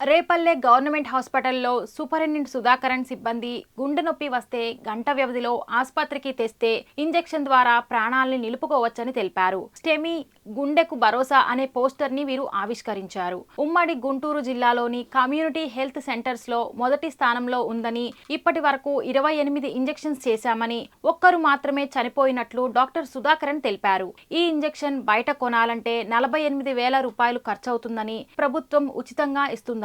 Repalle government హాస్పిటల్లో superintendent Sudhakaran సిబ్బంది గుండె నొప్పి వస్తే గంట వ్యవధిలో ఆసుపత్రికి తెస్తే ఇంజెక్షన్ ద్వారా ప్రాణాల్ని నిలుపుకోవచ్చని తెలిపారు. స్టెమీ గుండెకు భరోసా అనే పోస్టర్ ని వీరు ఆవిష్కరించారు. ఉమ్మడి గుంటూరు జిల్లాలోని కమ్యూనిటీ హెల్త్ సెంటర్స్ లో మొదటి స్థానంలో ఉందని, ఇప్పటి వరకు 28 ఇంజెక్షన్స్ చేశామని, ఒక్కరు మాత్రమే చనిపోయినట్లు డాక్టర్ సుధాకరన్ తెలిపారు. ఈ ఇంజెక్షన్ బయట కొనాలంటే 48,000 రూపాయలు ఖర్చవుతుందని, ప్రభుత్వం ఉచితంగా ఇస్తుంది.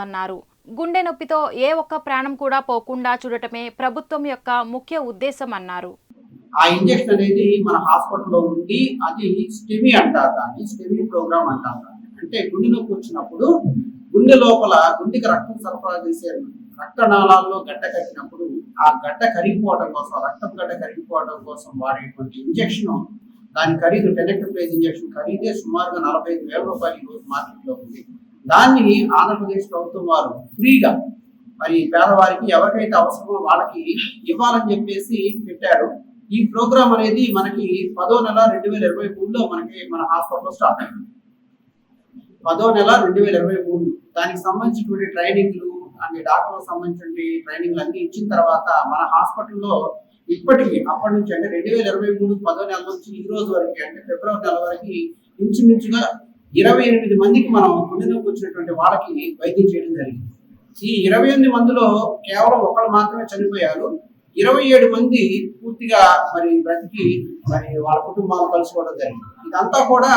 గుండె నొప్పితో ఏ ఒక్క ప్రాణం కూడా పోకుండా చూడటమే ప్రభుత్వం యొక్క ముఖ్య ఉద్దేశం అన్నారు. ఆ ఇంజెక్షన్ అనేది మన హాస్పిటల్లో ఉంది. అది స్టెమీ అంటారు, దాన్ని స్టెమీ ప్రోగ్రామ్ అంటారు. అంటే గుండె నొప్పి వచ్చినప్పుడు గుండె లోపల గుండెకి రక్తం సరఫరా చేసే రక్తనాళాల్లో గడ్డ కట్టినప్పుడు ఆ గడ్డ కరిగిపోవడం కోసం, రక్తం గడ్డ కరిగిపోవడం కోసం వాడేటువంటి ఇంజెక్షన్, దాని ఖరీదు టెనెక్టోప్లేజ్ ఇంజెక్షన్ ఖరీదే సుమారుగా 45,000 రూపాయలు ఈ రోజు మార్కెట్లో ఉంది. దాన్ని ఆంధ్రప్రదేశ్ ప్రభుత్వం వారు ఫ్రీగా మరి పేదవారికి ఎవరికైతే అవసరమో వాళ్ళకి ఇవ్వాలని చెప్పేసి పెట్టారు. ఈ ప్రోగ్రామ్ అనేది మనకి 10వ నెల 2023లో మనకి మన హాస్పిటల్లో స్టార్ట్ అయింది. 10వ నెల 2023 దానికి సంబంధించినటువంటి ట్రైనింగ్లు అన్ని డాక్టర్లకు సంబంధించిన ట్రైనింగ్లు అన్ని ఇచ్చిన తర్వాత మన హాస్పిటల్లో ఇప్పటికీ అప్పటి నుంచి అంటే 2023 10వ నెల నుంచి ఈ రోజు వరకు అంటే ఫిబ్రవరి నెల వరకు ఇంచుమించుగా 28 మందికి మనం గుండె నొప్పి వచ్చినటువంటి వాళ్ళకి వైద్యం చేయడం జరిగింది. ఈ 28 మందిలో కేవలం ఒకళ్ళు మాత్రమే చనిపోయారు. 27 మంది పూర్తిగా మరి బ్రతికి మరి వాళ్ళ కుటుంబాలు కలుసుకోవడం జరిగింది. ఇదంతా కూడా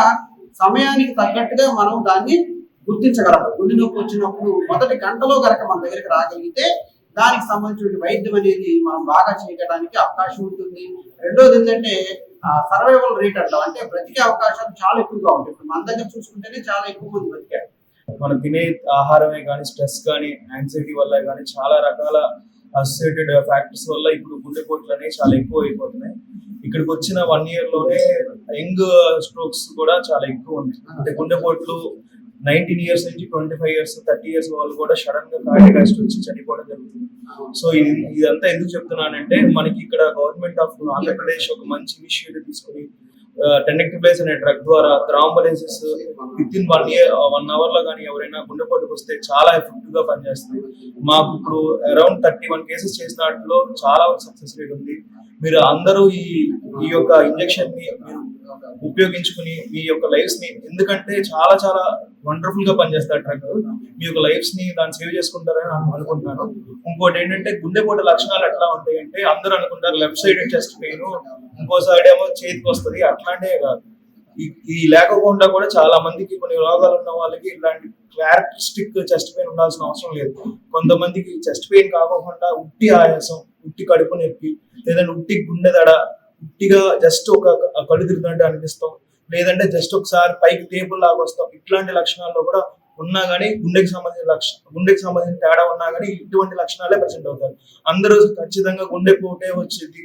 సమయానికి తగ్గట్టుగా మనం దాన్ని గుర్తించగలం. గుండె నొప్పి వచ్చినప్పుడు మొదటి గంటలో కనుక మన దగ్గరికి రాగలిగితే దానికి సంబంధించిన వైద్యం అనేది మనం బాగా చేయడానికి అవకాశం ఉంటుంది. రెండోది ఏంటంటే సర్వైవల్ రేట్ అంటాం, అంటే బ్రతికే అవకాశాలు చాలా ఎక్కువగా ఉంటాయి. ఇప్పుడు మన దగ్గర చూసుకుంటేనే చాలా ఎక్కువ మంది బ్రతికారు. మనం తినే ఆహారమే కానీ, స్ట్రెస్ కానీ, యాంగ్జైటీ వల్ల కానీ చాలా రకాల అసోసియేటెడ్ ఫ్యాక్టర్స్ వల్ల ఇప్పుడు గుండెపోట్లు అనేవి చాలా ఎక్కువ అయిపోతున్నాయి. ఇక్కడికి వచ్చిన 1 year లోనే యంగ్ స్ట్రోక్స్ కూడా చాలా ఎక్కువ ఉన్నాయి. అంటే గుండెపోట్లు 19 years నుంచి 25 years 30 years వాళ్ళు కూడా సడన్ గా కార్డియాక్ అరెస్ట్ వచ్చి చనిపోవడం జరుగుతుంది. సో ఇదంతా ఎందుకు చెప్తున్నానంటే, మనకి ఇక్కడ గవర్నమెంట్ ఆఫ్ ఆంధ్రప్రదేశ్ ఒక మంచి ఇనిషియేటివ్ తీసుకుని టెనెక్టోప్లేజ్ అనే డ్రగ్ ద్వారా థ్రాంబోలైసిస్ విత్ ఇన్ 1 hour లో కానీ ఎవరైనా గుండెపోటుకు వస్తే చాలా ఎఫెక్టివ్ గా పనిచేస్తుంది. మాకు ఇప్పుడు అరౌండ్ 31 కేసెస్ చేసిన వాటిలో చాలా సక్సెస్ రేట్ ఉంది. మీరు అందరూ ఈ యొక్క ఇంజెక్షన్ ని ఉపయోగించుకుని మీ యొక్క లైఫ్స్ ని, ఎందుకంటే చాలా చాలా వండర్ఫుల్ గా పనిచేస్తారు డ్రగ్, మీ యొక్క లైఫ్స్ ని దాన్ని సేవ్ చేసుకుంటారని అనుకుంటున్నాను. ఇంకోటి ఏంటంటే, గుండెపోటు లక్షణాలు ఎట్లా ఉంటాయి అంటే, అందరూ అనుకుంటారు లెఫ్ట్ సైడ్ చెస్ట్ పెయిన్, ఇంకో సైడ్ ఏమో చేతికి వస్తుంది, అట్లాంటివే కాదు. ఈ లేకపోకుండా కూడా చాలా మందికి కొన్ని రోగాలు ఉన్న వాళ్ళకి ఇలాంటి క్లారిస్టిక్ చెస్ట్ పెయిన్ ఉండాల్సిన అవసరం లేదు. కొంతమందికి చెస్ట్ పెయిన్ కాకుండా ఉట్టి ఆయాసం, ఉట్టి కడుపు నొప్పి, లేదంటే ఉట్టి గుండె దడ, ఉట్టిగా జస్ట్ ఒక కళ్ళు తిరుగుతుంటే అనిపిస్తాం, లేదంటే జస్ట్ ఒకసారి పైకి టేబుల్ లాగా వస్తాం, ఇట్లాంటి లక్షణాల్లో కూడా ఉన్నా కానీ గుండెకి సంబంధించిన తేడా ఉన్నా కానీ ఇటువంటి లక్షణాలే ప్రెసెంట్ అవుతారు. అందరూ ఖచ్చితంగా గుండెపోటే వచ్చేది,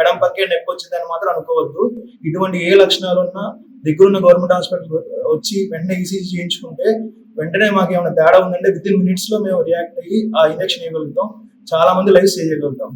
ఎడం పక్కే నొప్పి వచ్చింది అని మాత్రం అనుకోవద్దు. ఇటువంటి ఏ లక్షణాలు ఉన్నా దగ్గరున్న గవర్నమెంట్ హాస్పిటల్ వచ్చి వెంటనే ఈసీజీ చేయించుకుంటే వెంటనే మాకు ఏమైనా తేడా ఉందంటే విత్ ఇన్ మినిట్స్ లో మేము రియాక్ట్ అయ్యి ఆ ఇంజెక్షన్ ఇవ్వగలుగుతాం. చాలా మంది లైఫ్ సేవ్ చేయగలుగుతాం.